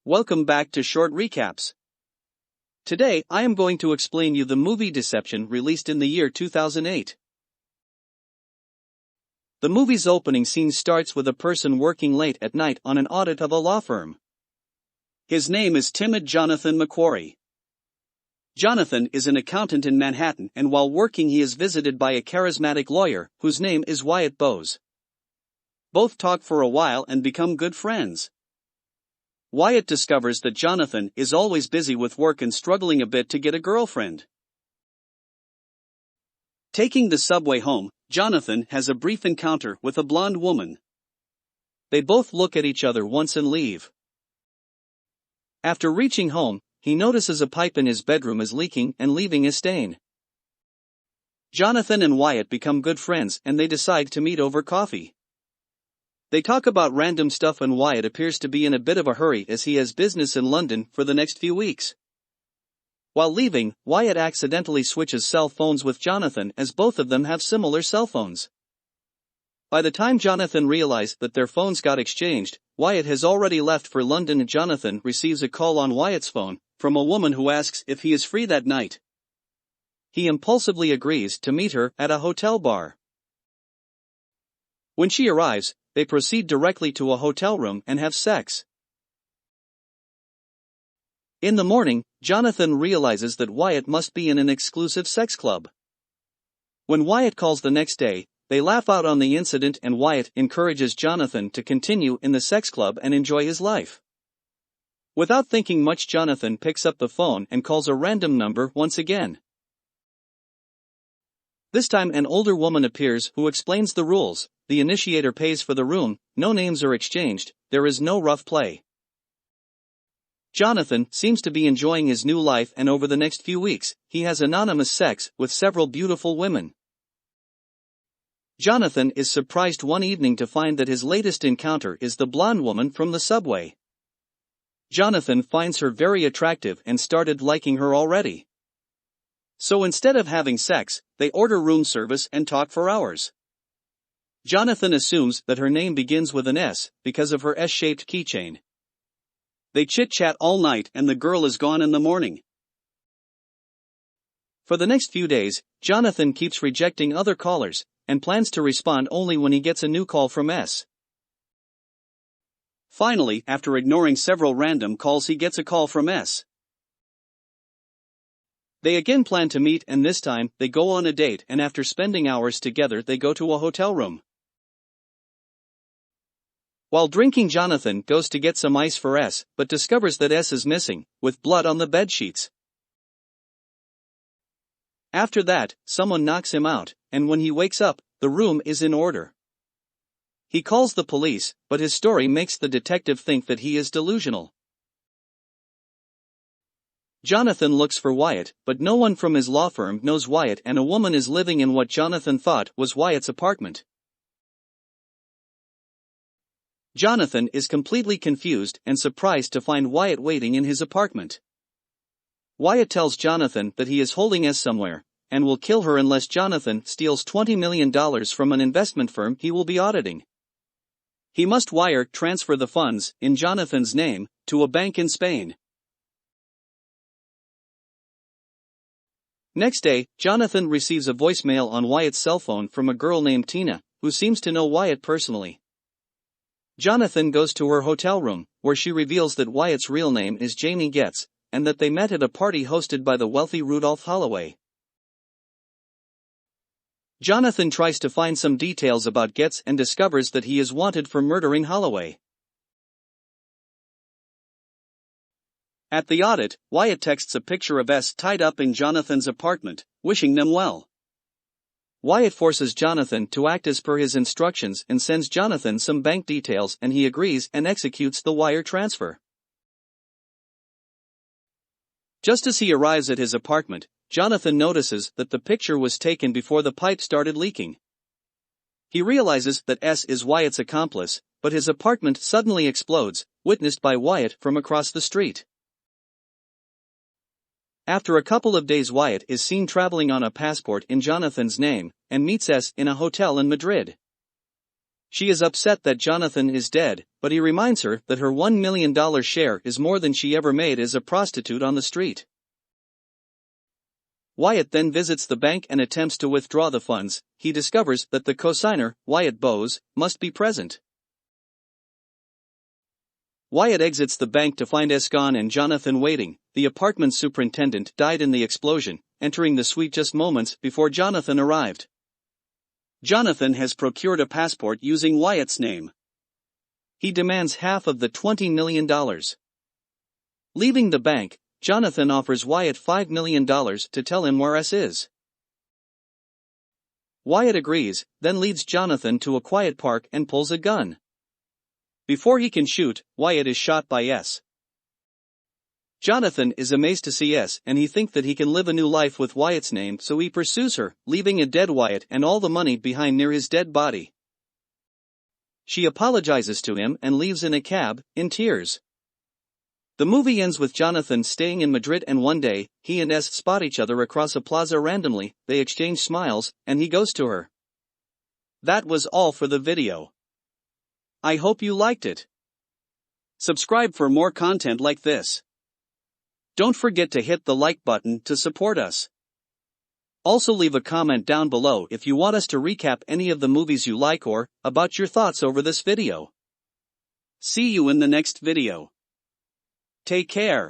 Welcome back to Short Recaps. Today, I am going to explain you the movie Deception released in the year 2008. The movie's opening scene starts with a person working late at night on an audit of a law firm. His name is timid Jonathan Macquarie. Jonathan is an accountant in Manhattan, and while working he is visited by a charismatic lawyer, whose name is Wyatt Bowes. Both talk for a while and become good friends. Wyatt discovers that Jonathan is always busy with work and struggling a bit to get a girlfriend. Taking the subway home, Jonathan has a brief encounter with a blonde woman. They both look at each other once and leave. After reaching home, he notices a pipe in his bedroom is leaking and leaving a stain. Jonathan and Wyatt become good friends and they decide to meet over coffee. They talk about random stuff and Wyatt appears to be in a bit of a hurry as he has business in London for the next few weeks. While leaving, Wyatt accidentally switches cell phones with Jonathan as both of them have similar cell phones. By the time Jonathan realizes that their phones got exchanged, Wyatt has already left for London and Jonathan receives a call on Wyatt's phone from a woman who asks if he is free that night. He impulsively agrees to meet her at a hotel bar. When she arrives, they proceed directly to a hotel room and have sex. In the morning, Jonathan realizes that Wyatt must be in an exclusive sex club. When Wyatt calls the next day, they laugh out on the incident and Wyatt encourages Jonathan to continue in the sex club and enjoy his life. Without thinking much, Jonathan picks up the phone and calls a random number once again. This time an older woman appears who explains the rules. The initiator pays for the room, no names are exchanged, there is no rough play. Jonathan seems to be enjoying his new life and over the next few weeks, he has anonymous sex with several beautiful women. Jonathan is surprised one evening to find that his latest encounter is the blonde woman from the subway. Jonathan finds her very attractive and started liking her already. So instead of having sex, they order room service and talk for hours. Jonathan assumes that her name begins with an S because of her S-shaped keychain. They chit-chat all night and the girl is gone in the morning. For the next few days, Jonathan keeps rejecting other callers and plans to respond only when he gets a new call from S. Finally, after ignoring several random calls, he gets a call from S. They again plan to meet and this time, they go on a date and after spending hours together they go to a hotel room. While drinking, Jonathan goes to get some ice for S, but discovers that S is missing, with blood on the bedsheets. After that, someone knocks him out, and when he wakes up, the room is in order. He calls the police, but his story makes the detective think that he is delusional. Jonathan looks for Wyatt, but no one from his law firm knows Wyatt and a woman is living in what Jonathan thought was Wyatt's apartment. Jonathan is completely confused and surprised to find Wyatt waiting in his apartment. Wyatt tells Jonathan that he is holding S somewhere, and will kill her unless Jonathan steals $20 million from an investment firm he will be auditing. He must wire transfer the funds, in Jonathan's name, to a bank in Spain. Next day, Jonathan receives a voicemail on Wyatt's cell phone from a girl named Tina, who seems to know Wyatt personally. Jonathan goes to her hotel room, where she reveals that Wyatt's real name is Jamie Getz, and that they met at a party hosted by the wealthy Rudolph Holloway. Jonathan tries to find some details about Getz and discovers that he is wanted for murdering Holloway. At the audit, Wyatt texts a picture of S tied up in Jonathan's apartment, wishing them well. Wyatt forces Jonathan to act as per his instructions and sends Jonathan some bank details and he agrees and executes the wire transfer. Just as he arrives at his apartment, Jonathan notices that the picture was taken before the pipe started leaking. He realizes that S is Wyatt's accomplice, but his apartment suddenly explodes, witnessed by Wyatt from across the street. After a couple of days, Wyatt is seen traveling on a passport in Jonathan's name, and meets S in a hotel in Madrid. She is upset that Jonathan is dead, but he reminds her that her $1 million share is more than she ever made as a prostitute on the street. Wyatt then visits the bank and attempts to withdraw the funds. He discovers that the cosigner, Wyatt Bowes, must be present. Wyatt exits the bank to find Escon and Jonathan waiting. The apartment superintendent died in the explosion, entering the suite just moments before Jonathan arrived. Jonathan has procured a passport using Wyatt's name. He demands half of the $20 million. Leaving the bank, Jonathan offers Wyatt $5 million to tell him where S is. Wyatt agrees, then leads Jonathan to a quiet park and pulls a gun. Before he can shoot, Wyatt is shot by S. Jonathan is amazed to see S and he thinks that he can live a new life with Wyatt's name, so he pursues her, leaving a dead Wyatt and all the money behind near his dead body. She apologizes to him and leaves in a cab, in tears. The movie ends with Jonathan staying in Madrid, and one day, he and S spot each other across a plaza randomly. They exchange smiles, and he goes to her. That was all for the video. I hope you liked it. Subscribe for more content like this. Don't forget to hit the like button to support us. Also leave a comment down below if you want us to recap any of the movies you like or about your thoughts over this video. See you in the next video. Take care.